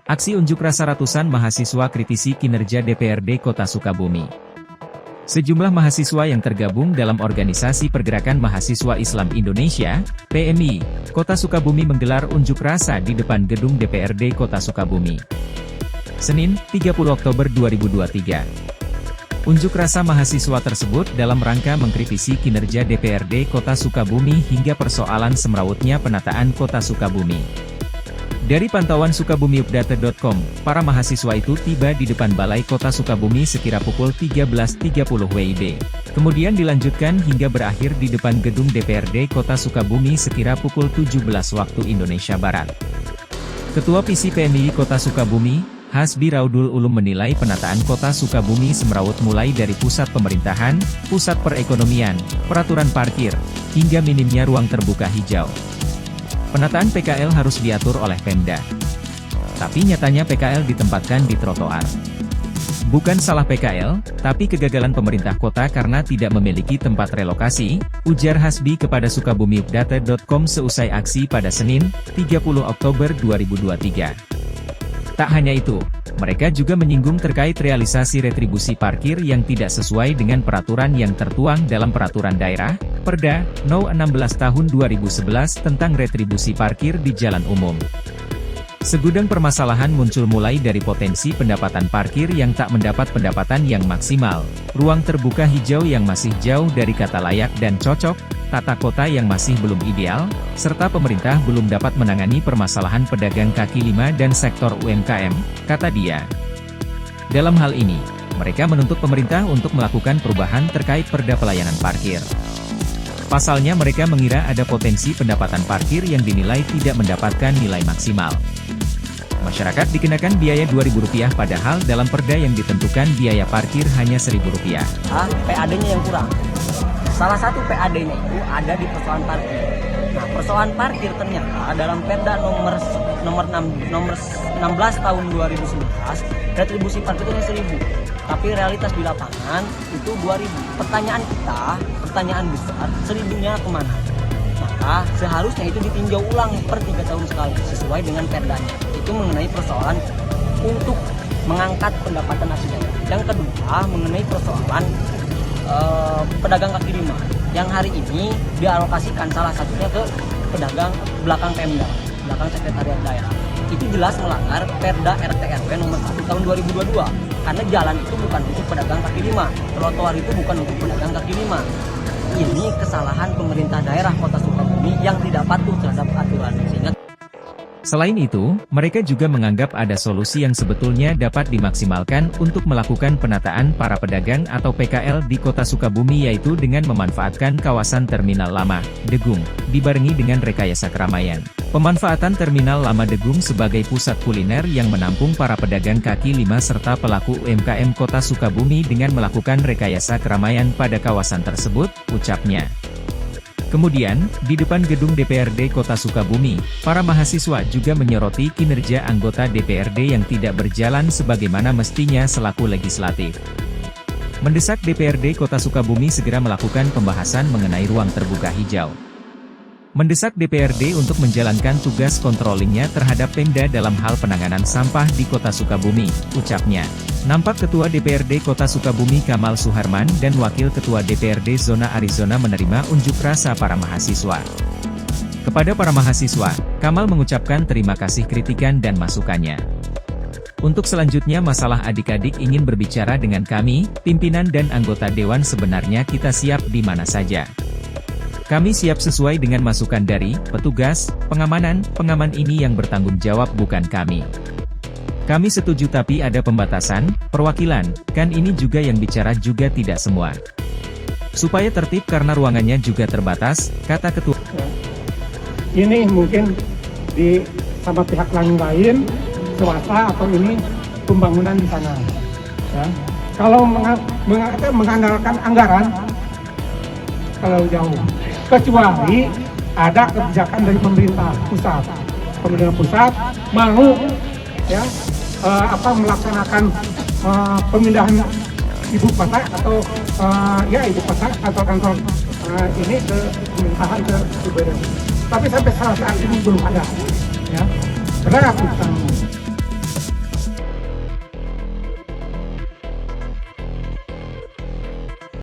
Aksi unjuk rasa ratusan mahasiswa kritisi kinerja DPRD Kota Sukabumi. Sejumlah mahasiswa yang tergabung dalam Organisasi Pergerakan Mahasiswa Islam Indonesia, PMI, Kota Sukabumi menggelar unjuk rasa di depan gedung DPRD Kota Sukabumi. Senin, 30 Oktober 2023. Unjuk rasa mahasiswa tersebut dalam rangka mengkritisi kinerja DPRD Kota Sukabumi hingga persoalan semrawutnya penataan Kota Sukabumi. Dari pantauan sukabumiupdata.com, para mahasiswa itu tiba di depan Balai Kota Sukabumi sekira pukul 13.30 WIB. Kemudian dilanjutkan hingga berakhir di depan gedung DPRD Kota Sukabumi sekira pukul 17 waktu Indonesia Barat. Ketua PISI PMI Kota Sukabumi, Hasbi Raudul Ulum menilai penataan Kota Sukabumi semrawut mulai dari pusat pemerintahan, pusat perekonomian, peraturan parkir, hingga minimnya ruang terbuka hijau. Penataan PKL harus diatur oleh Pemda. Tapi nyatanya PKL ditempatkan di trotoar. Bukan salah PKL, tapi kegagalan pemerintah kota karena tidak memiliki tempat relokasi, ujar Hasbi kepada sukabumiupdata.com seusai aksi pada Senin, 30 Oktober 2023. Tak hanya itu, mereka juga menyinggung terkait realisasi retribusi parkir yang tidak sesuai dengan peraturan yang tertuang dalam Peraturan Daerah, Perda, No. 16 Tahun 2011 tentang retribusi parkir di jalan umum. Segudang permasalahan muncul mulai dari potensi pendapatan parkir yang tak mendapat pendapatan yang maksimal, ruang terbuka hijau yang masih jauh dari kata layak dan cocok, tata kota yang masih belum ideal, serta pemerintah belum dapat menangani permasalahan pedagang kaki lima dan sektor UMKM, kata dia. Dalam hal ini, mereka menuntut pemerintah untuk melakukan perubahan terkait Perda Pelayanan Parkir. Pasalnya mereka mengira ada potensi pendapatan parkir yang dinilai tidak mendapatkan nilai maksimal. Masyarakat dikenakan biaya Rp2.000 padahal dalam Perda yang ditentukan biaya parkir hanya Rp1.000. PAD-nya yang kurang. Salah satu PAD-nya itu ada di persoalan parkir. Nah, persoalan parkir ternyata dalam Perda nomor 16 tahun 2011, retribusi parkir itu hanya 1.000. Tapi realitas di lapangan itu 2.000. Pertanyaan besar, 1.000-nya kemana? Maka seharusnya itu ditinjau ulang per 3 tahun sekali, sesuai dengan Perdanya. Itu mengenai persoalan untuk mengangkat pendapatan asli daerah. Yang kedua, mengenai persoalan pedagang kaki lima yang hari ini dialokasikan salah satunya ke pedagang belakang Pemda, belakang Sekretariat Daerah. Itu jelas melanggar Perda RT/RW nomor 1 tahun 2022 karena jalan itu bukan untuk pedagang kaki lima, trotoar itu bukan untuk pedagang kaki lima. Ini kesalahan pemerintah daerah Kota Sukabumi yang tidak patuh terhadap aturan. Selain itu, mereka juga menganggap ada solusi yang sebetulnya dapat dimaksimalkan untuk melakukan penataan para pedagang atau PKL di Kota Sukabumi, yaitu dengan memanfaatkan kawasan Terminal Lama, Degung, dibarengi dengan rekayasa keramaian. Pemanfaatan Terminal Lama Degung sebagai pusat kuliner yang menampung para pedagang kaki lima serta pelaku UMKM Kota Sukabumi dengan melakukan rekayasa keramaian pada kawasan tersebut, ucapnya. Kemudian, di depan gedung DPRD Kota Sukabumi, para mahasiswa juga menyoroti kinerja anggota DPRD yang tidak berjalan sebagaimana mestinya selaku legislatif. Mendesak DPRD Kota Sukabumi segera melakukan pembahasan mengenai ruang terbuka hijau. Mendesak DPRD untuk menjalankan tugas controllingnya terhadap Pemda dalam hal penanganan sampah di Kota Sukabumi, ucapnya. Nampak Ketua DPRD Kota Sukabumi Kamal Suharman dan Wakil Ketua DPRD Zona Arizona menerima unjuk rasa para mahasiswa. Kepada para mahasiswa, Kamal mengucapkan terima kasih kritikan dan masukannya. Untuk selanjutnya masalah adik-adik ingin berbicara dengan kami, pimpinan dan anggota Dewan, sebenarnya kita siap di mana saja. Kami siap sesuai dengan masukan dari petugas pengamanan. Pengaman ini yang bertanggung jawab, bukan kami. Kami setuju tapi ada pembatasan, perwakilan, kan ini juga yang bicara juga tidak semua. Supaya tertib karena ruangannya juga terbatas, kata ketua. Ini mungkin di sama pihak lain, swasta atau ini pembangunan di sana. Ya. Kalau mengandalkan anggaran, kalau jauh. Kecuali ada kebijakan dari pemerintah pusat. Pemerintah pusat mau ya melaksanakan pemindahan ibu kota atau ibu kota atau kantor ini ke pemerintahan ke Ciberem. Tapi sampai saat ini belum ada. Ya, berat